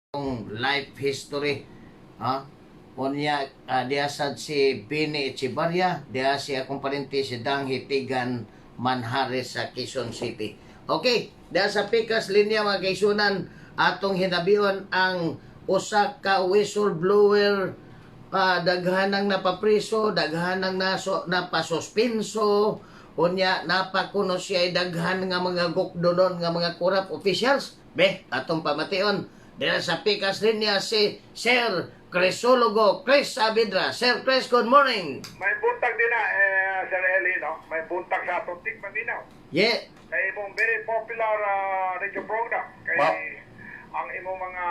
life history. Ha? Unya, diya sad si Bini Echevarria, diya si akong parinti si Danghitigan Manhares sa Quezon City. Okay, diya sa pikas linya mga kaisunan, atong hinabion ang usa ka whistleblower, daghanang napapriso, daghanang napasuspenso, unya napakuno siya daghan nga mga gukdonon nga mga corrupt officials. Be, atong pamation, diya sa pikas linya si Sir Cris Saavedra. Sir Cris, good morning. May buntag din na, Sir Eli, no? May buntag sa atong tikman din na. Yeah. Kay imong very popular radio program. Kay ang imong mga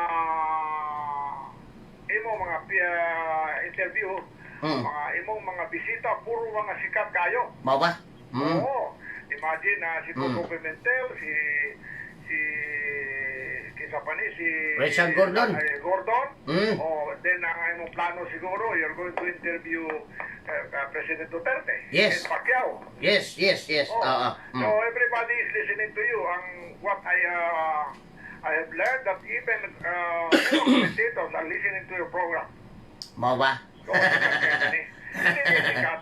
interview, imong mga bisita, puro mga sikat kayo. Mao ba? Oo. Imagine si Coco Pimentel, si Richard Gordon. Oh, then ang imong plano siguro, you're going to interview President Duterte. Yes. And Pacquiao. Yes. Oh. So everybody is listening to you. What I have learned that even commentators are listening to your program. Mao ba? So,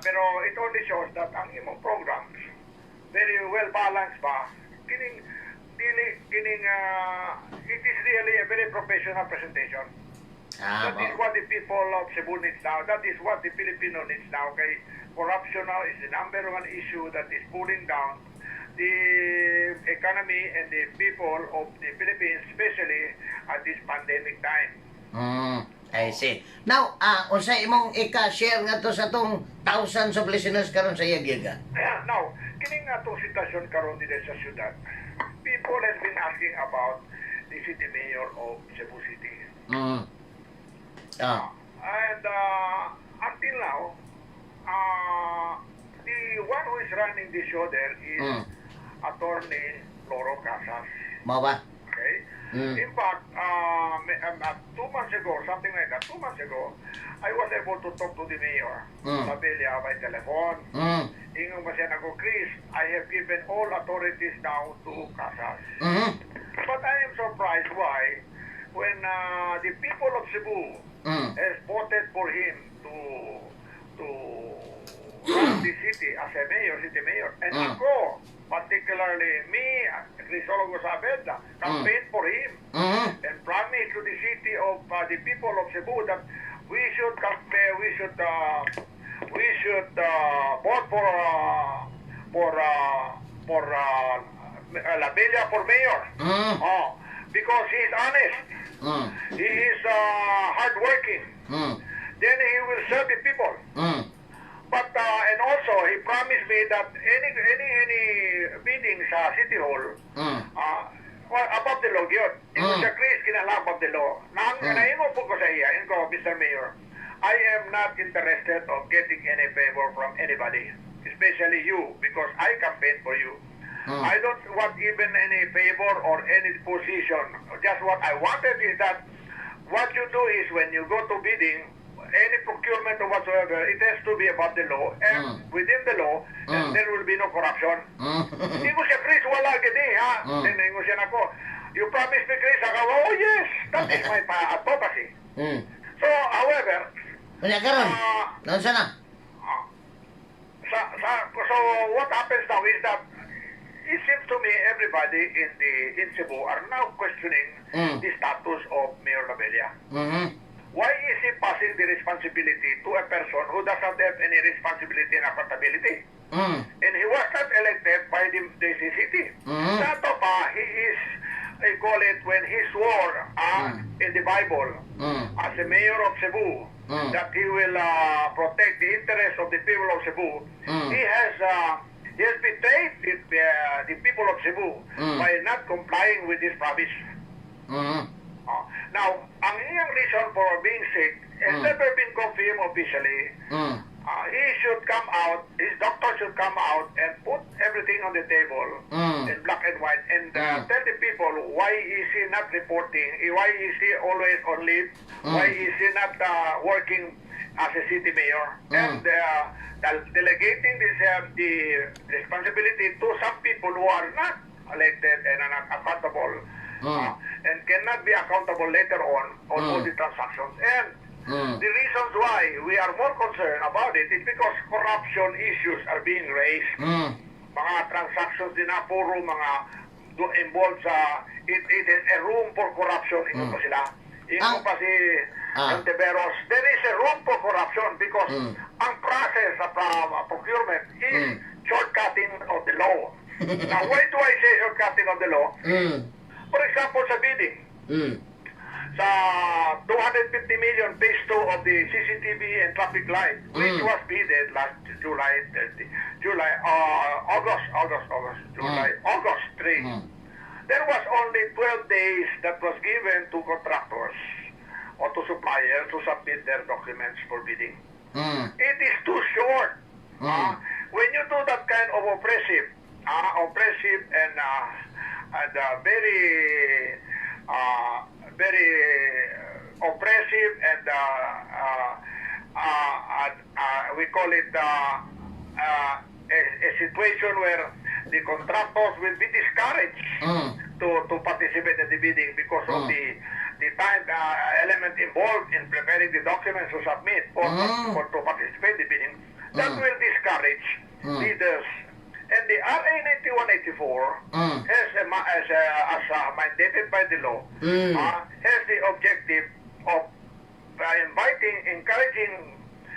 pero it only shows that ang imong programs very well balanced ba. It is really a very professional presentation. That is what the people of Cebu needs now. That is what the Filipino needs now. Okay? Corruption now is the number one issue that is pulling down the economy and the people of the Philippines, especially at this pandemic time. I see. Now, unsay imong ika-share nga to sa tong thousands of listeners karon sa Yagyagan? Now, kining nga tong sitwasyon karon dito sa syudad, people has been asking about the city mayor of Cebu City. And until now, the one who is running the show there is Attorney Loro Casas. Mao ba? Okay? In fact, 2 months ago, something like that, 2 months ago, I was able to talk to the mayor, Sabelia, by telephone. Ingon ba siya nako, Chris, I have given all authorities now to Casas. But I am surprised why, when the people of Cebu has voted for him to run the city as a mayor, city mayor, and ako, particularly me, Cris Saavedra, campaigned for him and promised to the city of the people of Cebu that we should vote for Labella for mayor. Because he is honest. He is hardworking. Then he will serve the people. But and also he promised me that any bidding sa City Hall above the law yun. Ito siya, Chris, kinalabab the law. Naingo po ko sa iya, Mr. Mayor, I am not interested of getting any favor from anybody, especially you, because I campaign for you. I don't want even any favor or any position. Just what I wanted is that what you do is when you go to bidding, any procurement or whatsoever, it has to be above the law and within the law, and there will be no corruption. Hindi ko siya, Chris, wala gini, ha? Hindi ko siya nako. You promised me, Chris, oh yes, that is my advocacy. So, however, Nansa na? So, what happens now is that it seems to me everybody in Cebu are now questioning the status of Mayor Labella. Why is he passing the responsibility to a person who doesn't have any responsibility and accountability? And he was not elected by the city. Dato pa, he is, I call it, when he swore in the Bible as a mayor of Cebu, that he will protect the interests of the people of Cebu. He has betrayed the people of Cebu by not complying with this promise. Now, ang iyang reason for being sick has never been confirmed officially. He should come out, his doctor should come out and put everything on the table in black and white and tell the people why is he not reporting, why is he always on leave, why is he not working as a city mayor, and delegating the responsibility to some people who are not elected and are not accountable. and cannot be accountable later on all the transactions. And the reasons why we are more concerned about it is because corruption issues are being raised. Mga transactions din na puro mga involved sa it is a room for corruption. Ino pa sila. Ino pa si Ontiveros. There is a room for corruption because ang process of procurement is shortcutting of the law. Now, why do I say shortcutting of the law? For example, sa bidding. Sa 250 million phase 2 of the CCTV and traffic light, which was bidded last August 3. There was only 12 days that was given to contractors or to suppliers to submit their documents for bidding. It is too short. When you do that kind of oppressive and very oppressive and we call it a situation where the contractors will be discouraged to participate in the bidding because of the time element involved in preparing the documents to submit or to participate in the bidding. That will discourage leaders. And the RA 9184 has as mandated by the law has the objective of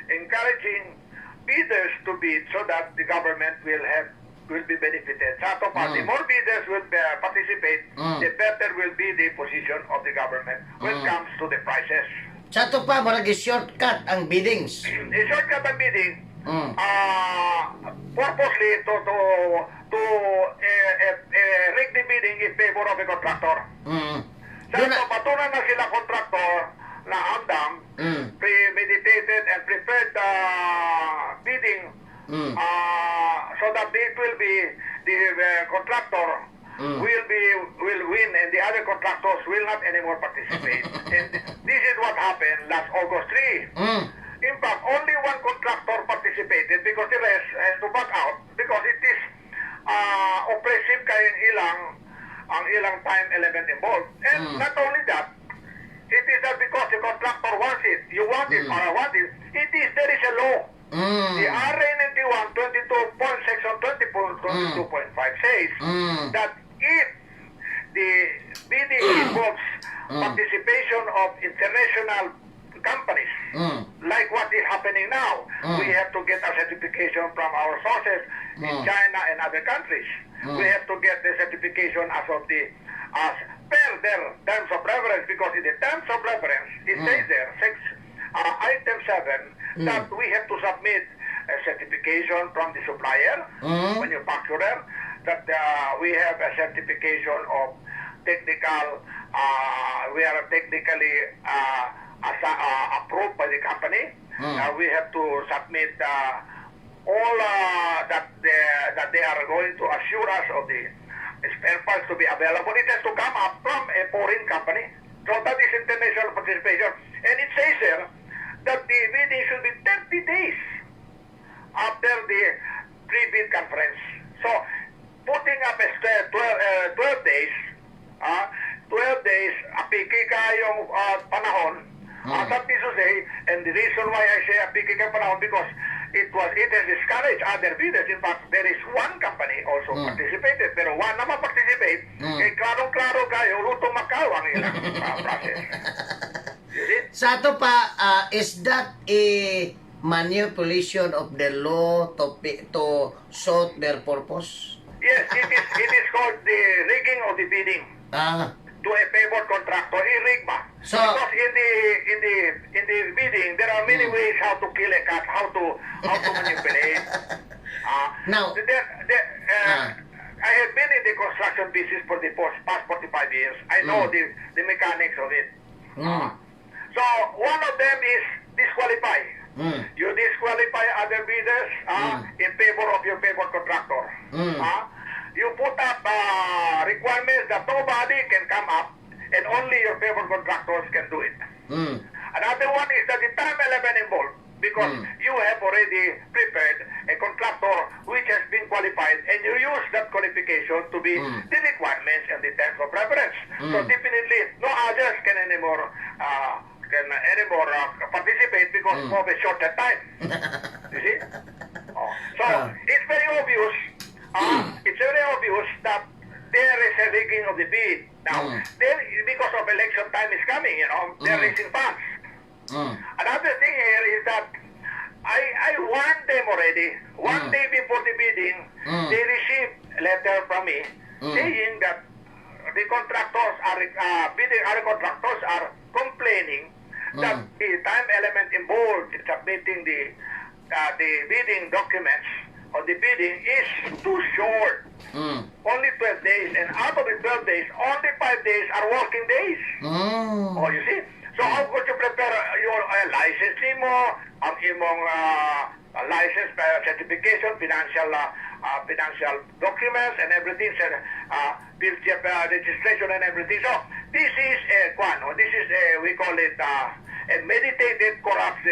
encouraging bidders to bid so that the government will be benefited. Sa to pa, the more bidders will participate, the better will be the position of the government when it comes to the prices. Sa to pa, marag shortcut ang biddings. Shortcut ang bidding purposely to rig the bidding in favor of the contractor. Sa to, patunan na sila contractor na handang premeditated and prepared bidding so that it will be the contractor will win and the other contractors will not anymore participate. And this is what happened last August 3. In fact, only one contractor participated because the rest has to back out because it is oppressive kaya ang ilang time element involved. And not only that, it is not because the contractor wants it, you want it, or I want it. There is a law. The RA 91, section 22.5 says that if the bidding involves participation of international companies, like what is happening now, we have to get a certification from our sources in China and other countries. We have to get the certification as per their terms of reference, because in the terms of reference, it says there, item 7, that we have to submit a certification from the supplier, manufacturer, that we have a certification of technical, we are technically approved by the company. We have to submit all that they are going to assure us of the spare parts to be available. It has to come up from a foreign company. So that is international participation. And it says there that the bidding should be 30 days after the pre-bid conference. So putting up a 12 days, 12 days, apiki kayong panahon. That is to say, and the reason why I say apiki kayong panahon, because it has discouraged other bidders. In fact, there is one company also participated, pero one naman participate, klarong-klaro kayo, lutong Macau ang ilang process. You see? Sa to pa, is that a manipulation of the law to suit their purpose? Yes, it is called the rigging of the bidding. To a favored contractor, i-rig ba? So, because in the bidding, there are many ways how to kill a cat, how to manipulate. Now, I have been in the construction business for the past 45 years. I know the mechanics of it. So one of them is disqualify. You disqualify other bidders in favor of your favored contractor. You put up requirements that nobody can come up and only your favored contractors can do it. Another one is that the time element involved. because you have already prepared a contractor which has been qualified, and you use that qualification to be the requirements and the terms of reference. So definitely, no others can anymore participate because of a shorter time. You see? Oh. So it's very obvious. It's very obvious that there is a rigging of the bid. Now, because of election time is coming, they're raising funds. Another thing here is that I warned them already. One day before the bidding, they received a letter from me saying that the contractors other contractors are complaining that the time element involved in submitting the bidding documents or the bidding is too short. Only 12 days, and out of the 12 days, only 5 days are working days. Oh, you see? So how could you prepare your license mo, ang imong license certification, financial documents and everything, registration and everything. So this is we call it a meditated corrupt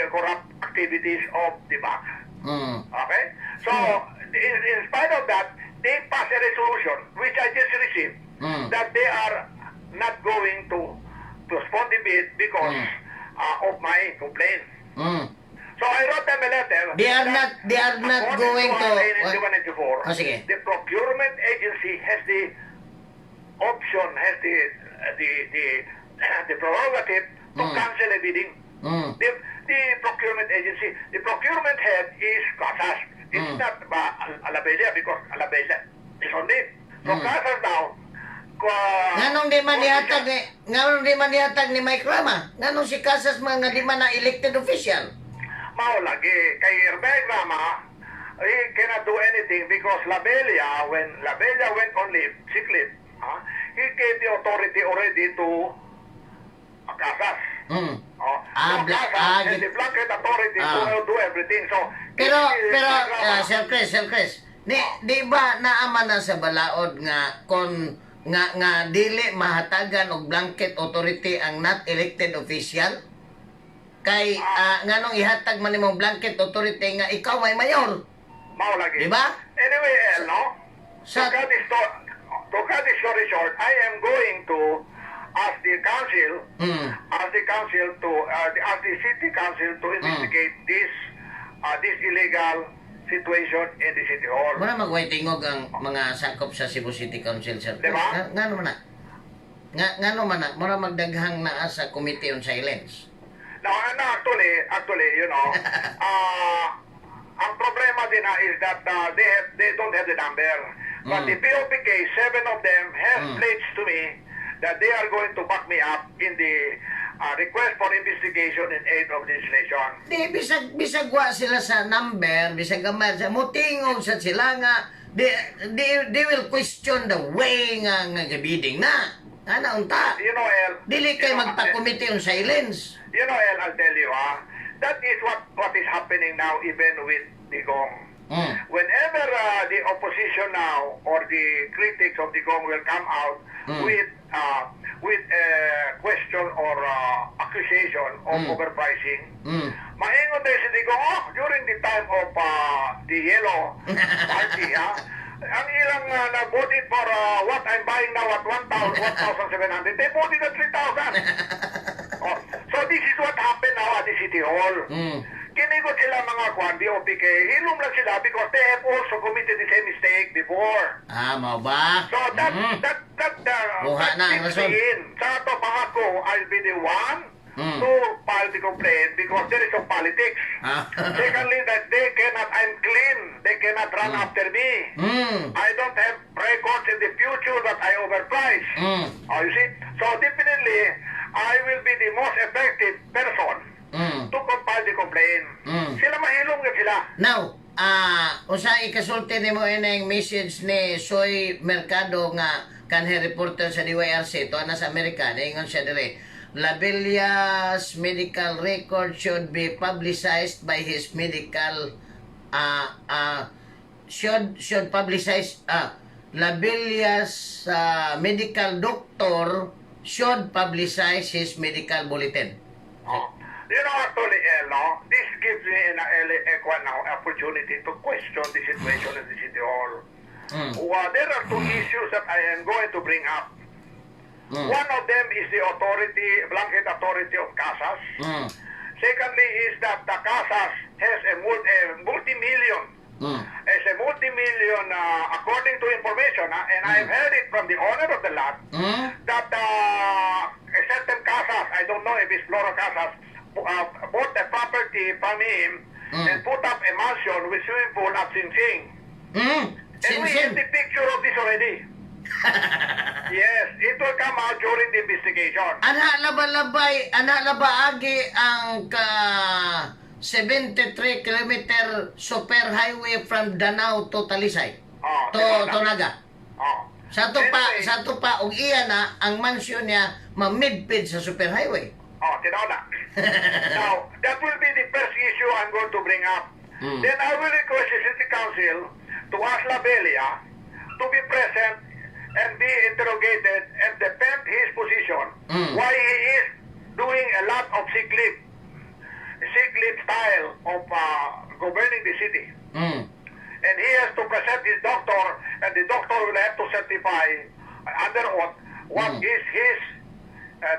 activities of the bank. Okay? So in spite of that, they pass a resolution which I just received that they are not going to postpone the bid because of my complaint. So I wrote them a letter. They are not going to. Sige. The procurement agency has the option, has the prerogative to cancel a bidding. The procurement agency, the procurement head is Casas. It's not Alabella because Alabella is on it. So Casas now. Nganong di man dihatag ni Mike Rama? Nganong si Casas mga di man na elected official? Mao lagi kay Mike Rama, he cannot do anything because Labella, when Labella went on leave, sick leave, he gave the authority already to Casas. And the blanket authority to do everything. So pero Sir Chris, di ba naaman na sa balaod nga kon nga dili mahatagan og blanket authority ang not elected official? Kay nganong ihatag man nimong blanket authority nga ikaw may mayor? Mao lagi. Di ba? Anyway, to cut the story short, I am going to ask the council, ask the city council to investigate this illegal situation in the city hall. Muna magwaitingog ang mga sakop sa Cebu City Council, sir. Diba? Ngano man na? Muna magdaghang naa sa Committee on Silence. Now, actually, ang problema din is that they don't have the number. But the POPK, 7 of them have pledged to me that they are going to back me up in the request for investigation in aid of legislation. Di, bisag wa sila sa number, bisag gamay sa mutingog sa sila nga, they will question the way nga bidding na. Ana unta. You know, El, dili kay magpa-committee on silence. You know, El, I'll tell you, that is what is happening now even with Digong. Whenever the opposition now or the critics of Digong will come out with a question or accusation of overpricing, maingon tayo si Digong, during the time of the Yellow Party, ang ilang nag-voted for what I'm buying now at 1,700, they voted at 3,000. So this is what happened now at the City Hall. Kinigot sila mga kwan, BOPK, hilom lang sila because they have also committed the same mistake before. Mau ba? So that buha na ang rason. Sa ito, pangako, I'll be the one to file the complaint because there is some politics. Secondly, that I'm clean. They cannot run after me. I don't have records in the future that I overprice. You see? So definitely, I will be the most effective person to compile the complaint. Sila mahilom nga sila. Now, usa ikasulti nimo ining message ni Soy Mercado nga kanhi reporter sa DYRC to na sa Amerika, ingon siya dire. Labella's medical record should be publicized by his medical should publicize Labella's medical doctor should publicize his medical bulletin. You know, actually, no, this gives me an opportunity to question the situation in the City Hall. There are two issues that I am going to bring up. One of them is the blanket authority of Casas. Secondly is that the Casas has a multi-million, according to information, and I've heard it from the owner of the lot, that a certain Casas, I don't know if it's Flora Casas, bought the property from him and put up a mansion with swimming pool at Sing Sing. And we have the picture of this already. Yes, it will come out during the investigation. Anak labaagi ang 73 kilometer super highway from Danao to Talisay. To Naga. Sa to pa og iya na ang mansion niya ma-midpid sa super highway. Tinola. Now, that will be the first issue I'm going to bring up. Then I will request the City Council to ask Labelia to be present and be interrogated and defend his position. Why he is doing a lot of sick leave style of governing the city. And he has to present his doctor, and the doctor will have to certify under oath what is his,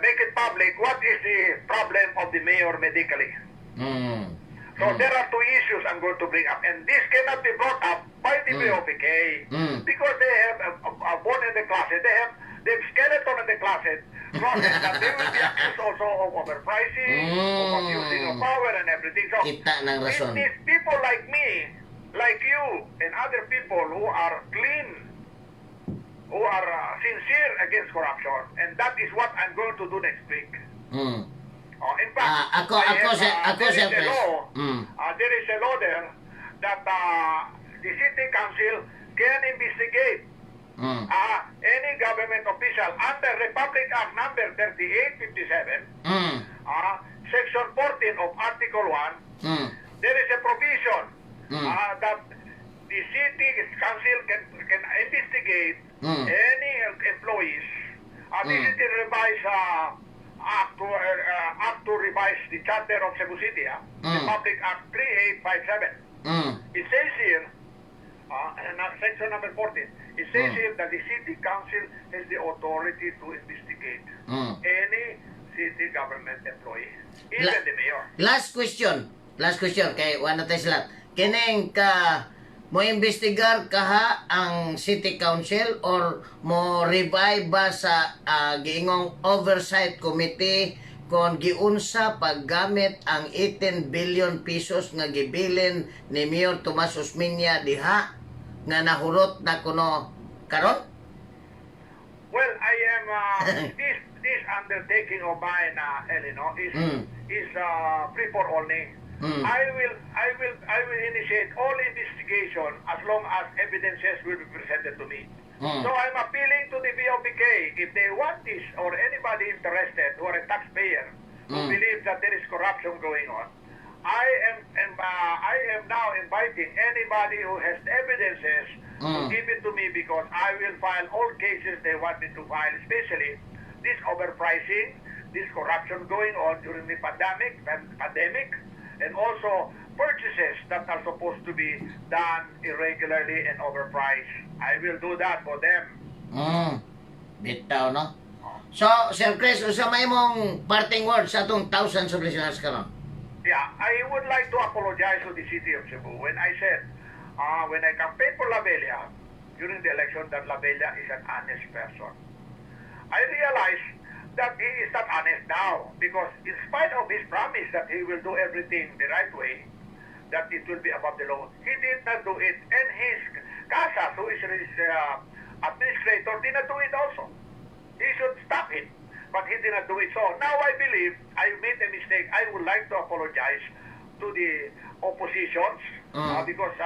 make it public, what is the problem of the mayor medically. So there are two issues I'm going to bring up, and this cannot be brought up by the BOPK because they have a bone in the closet. They have skeleton in the closet. That they will be accused also of overpricing, of abusing of power and everything. So it is people like me, like you, and other people who are clean, who are sincere against corruption, and that is what I'm going to do next week. In fact, there is a law there that the city council can investigate any government official under Republic Act number 3857, section 14 of Article 1. There is a provision that the city council can investigate any employees. This is the revised act to revise the Charter of Cebu City, Republic Act 3857. It says here, section number 14, it says here that the city council has the authority to investigate any city government employee, even the mayor. Last question kay wala tayo sila. Kining ka mo investigar kaha ang city council or mo revive ba sa giingong oversight committee kon giunsa paggamit ang 18 billion pesos nga gibilin ni Mayor Tomas Osmeña diha nga nahurot na kuno karon? Well, I am this undertaking of mine, Elino, is free for all name. I will initiate all investigation as long as evidences will be presented to me. So I'm appealing to the BOPK if they want this or anybody interested who are a taxpayer who believes that there is corruption going on. I am now inviting anybody who has evidences to give it to me because I will file all cases they want me to file, especially this overpricing, this corruption going on during the pandemic, and also purchases that are supposed to be done irregularly and overpriced. I will do that for them. Bitaw, no? So, Sir Cris, usa may mong parting words sa itong thousands of listeners karon? Yeah, I would like to apologize to the city of Cebu when I said, when I campaigned for Labelia during the election, that Labelia is an honest person. I realized that he is not honest now because in spite of his promise that he will do everything the right way, that it will be above the law, he did not do it, and his Casas, who is his administrator, did not do it also. He should stop it, but he did not do it. So now I believe I made a mistake. I would like to apologize to the oppositions because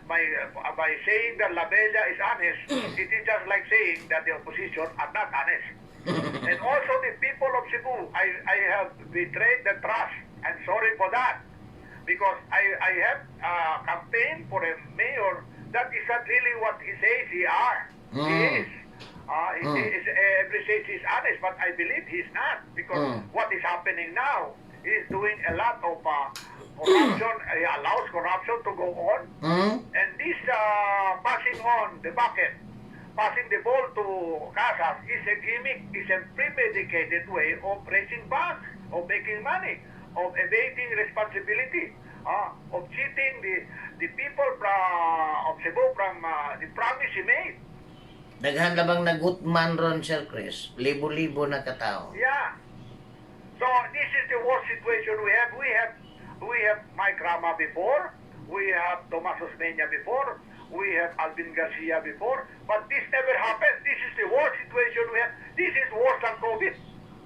by saying that Labelia is honest, it is just like saying that the opposition are not honest. And also the people of Cebu, I have betrayed the trust. I'm sorry for that. Because I have campaigned for a mayor that is not really what he says he are. He is. Every says he's honest, but I believe he's not. Because what is happening now He's doing a lot of corruption. He allows corruption to go on. And this passing on the bucket, passing the ball to Casas is a gimmick, is a premedicated way of raising funds, of making money, of evading responsibility, of cheating the people of Cebu from the promise he made. Daghan labang nagutman ron, Sir Cris. Libo-libo na katao. Yeah. So this is the worst situation we have. We have Mike Rama before. We have Tomas Osmeña before. We have Alvin Garcia before. But this never happened. This is the worst situation we have. This is worse than COVID.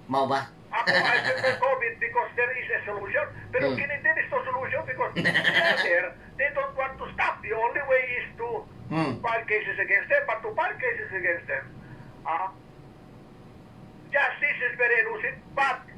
Mau ba? Ako, I prefer COVID because there is a solution. Pero there is no solution because there, they don't want to stop. The only way is to file cases against them. But to file cases against them, justice is very elusive. But,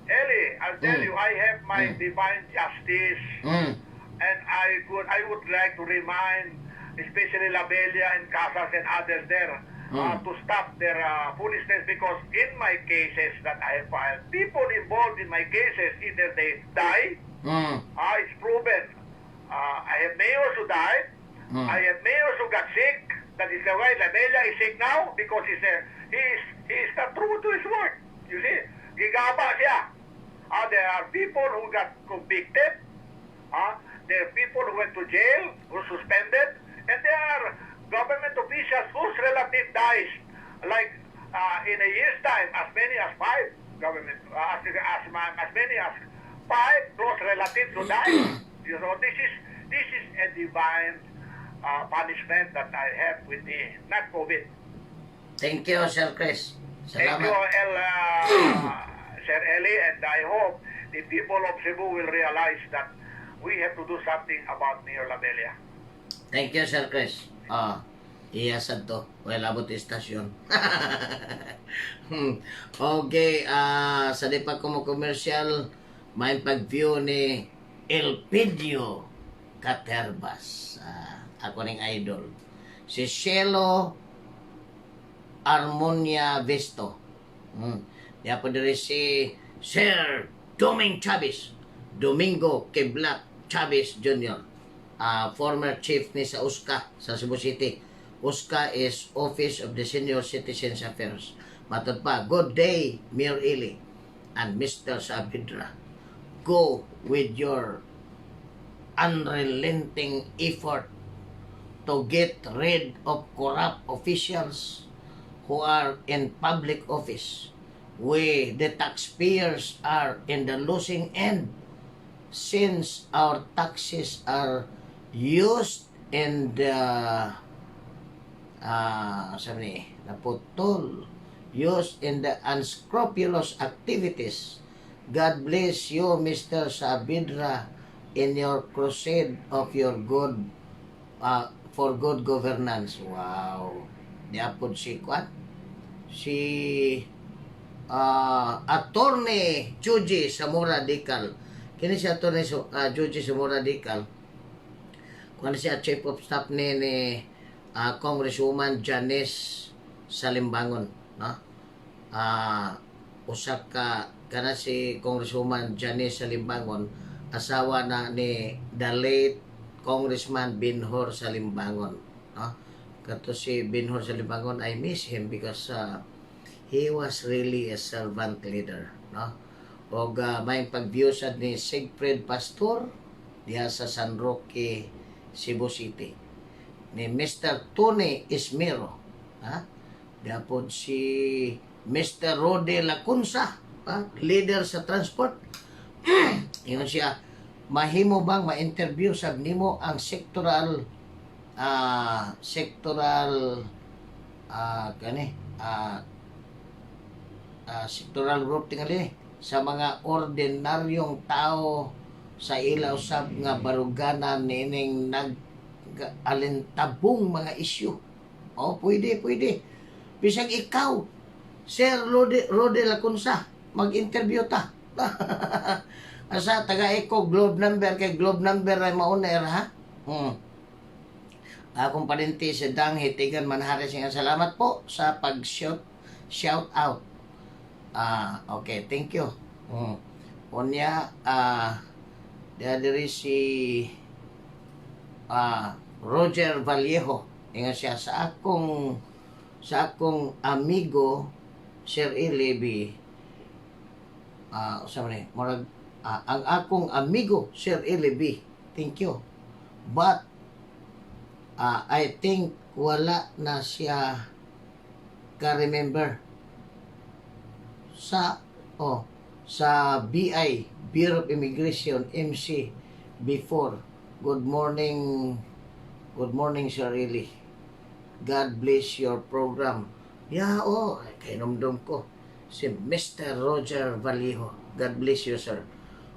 Eli, I'll tell you, I have my divine justice. And I would like to remind, especially Labella and Casas and others there, to stop their foolishness, because in my cases that I have filed, people involved in my cases, either they die, it's proven. I have mayors who died, I have mayors who got sick. That is the way Labella is sick now, because he is not true to his word. You see, gigaba siya. There are people who got convicted, there are people who went to jail, who suspended, and there are government officials whose relative dies, like in a year's time, as many as 5 government, as many as 5 close relatives who die. You know, this is a divine punishment that I have with me, not COVID. Thank you, Sir Cris. Thank you, Sir Eli, and I hope the people of Cebu will realize that we have to do something about Mayor Labella. Thank you, Sir Cris. Iyasad to. Well, abot istasyon. Okay, sa di pa kumukomersyal, may pag-view ni Elpidio Caterbas. Ako ning idol. Si Cielo Armonia Visto. Diya po diri si Sir Domingo Keblat Chavez Jr. Former chief ni sa USCA sa Cebu City. USCA is Office of the Senior Citizens Affairs. Matod pa, good day, Mayor Eli and Mr. Saavedra. Go with your unrelenting effort to get rid of corrupt officials who are in public office. We, the taxpayers, are in the losing end since our taxes are used in the used in the unscrupulous activities. God bless you, Mr. Saavedra, in your crusade of your good for good governance. Wow. Diapod si Kwan. Si Attorney Juji Samora Dical. Kini si Attorney Juji Samora Dical. Kung siya chief of staff ni Congresswoman Janice Salimbangon, no? Usa ka kana si Congresswoman Janice Salimbangon, asawa na ni the late Congressman Binhor Salimbangon, no? Kato si Binhor Salimbangon, I miss him because he was really a servant leader, no? Og may pag-view sad ni Sigfred Pastor diha sa San Roque, Cebu City, ni Mr. Tony Ismero, diapod si Mr. Rode Lacunza, leader sa transport. Ingon siya, mahimo bang ma-interview sab nimo ang sectoral sectoral group tingali sa mga ordinaryong tao sa ilaw sab nga baruganan nining nag-alintabong mga isyu. Pwede. Bisag ikaw, Sir Rode Lacunza, mag-interview ta. Asa taga-eko globe number kay globe number ay mauna ha. Akong parinti si Dang Hitigan Manhares, salamat po sa pag shout out. Okay, thank you. Unya, diri si Roger Vallejo. Inga siya sa akong amigo Sir Elibi. Ang akong amigo Sir Elibi. Thank you. But I think wala na siya ka-remember sa BI, Bureau of Immigration, MC, before. Good morning, Sir Eli. God bless your program. Kainomdom ko. Si Mr. Roger Vallejo. God bless you, sir.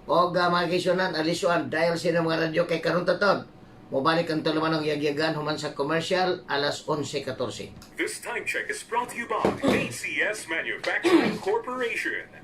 O mga kaisunan, alisuan, dahil sino mga radyo kay karong tatod. Mubalik ang tuluman ng Yagyagan human sa commercial, alas 11:14. This time check is brought to you by ACS Manufacturing Corporation.